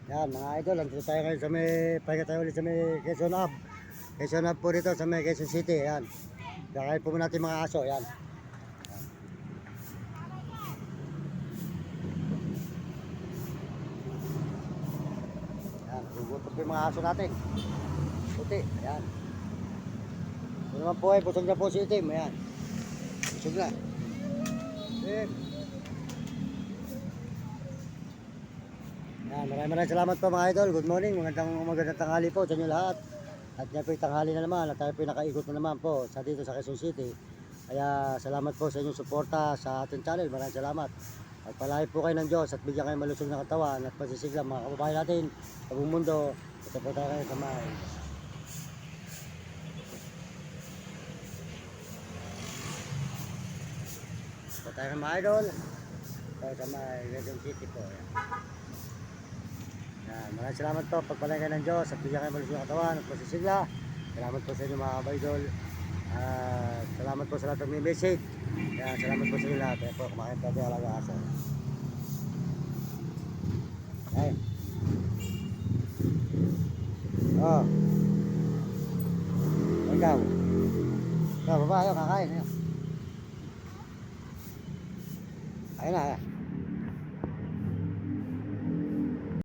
Yan mga idol, andito tayo ngayon sa may, pahinga tayo ulit sa may Quezon Ave. Quezon Ave po dito sa may Quezon City, yan. Kakain po muna natin mga aso, yan. Yan, gugutot po yung mga aso natin. Puti, yan. Ito naman po ay busog na po si Itim, yan. Busog na. Itim. Yan, maraming salamat po mga idol. Good morning, magandang tanghali po sa inyo lahat. At yan po yung tanghali na naman at tayo po yung nakaikot na naman po sa dito sa Quezon City. Kaya salamat po sa inyong suporta sa ating channel. Maraming salamat. At palagi po kayo ng Diyos at bigyan kayo malusog ng katawan at pasisigla mga kababayan natin sa buong mundo. Ito po tayo kayo sa may. Ito po tayo mga idol. Ito sa may Quezon City po. Yan. Yan, maraming salamat po pagpalagay kayo ng Diyos at bigyan kayo malusog ng katawan at pasisigla. Salamat po sa inyo mga kabaidol. Salamat po sa lahat ng may message. Yan, salamat po sa inyo lahat. Ayan po, kumakain po tayo alaga aso. Ayan. Oh. Ikaw. Ikaw, baba, ayaw, kakain. Ayaw. Ayun na, ayaw.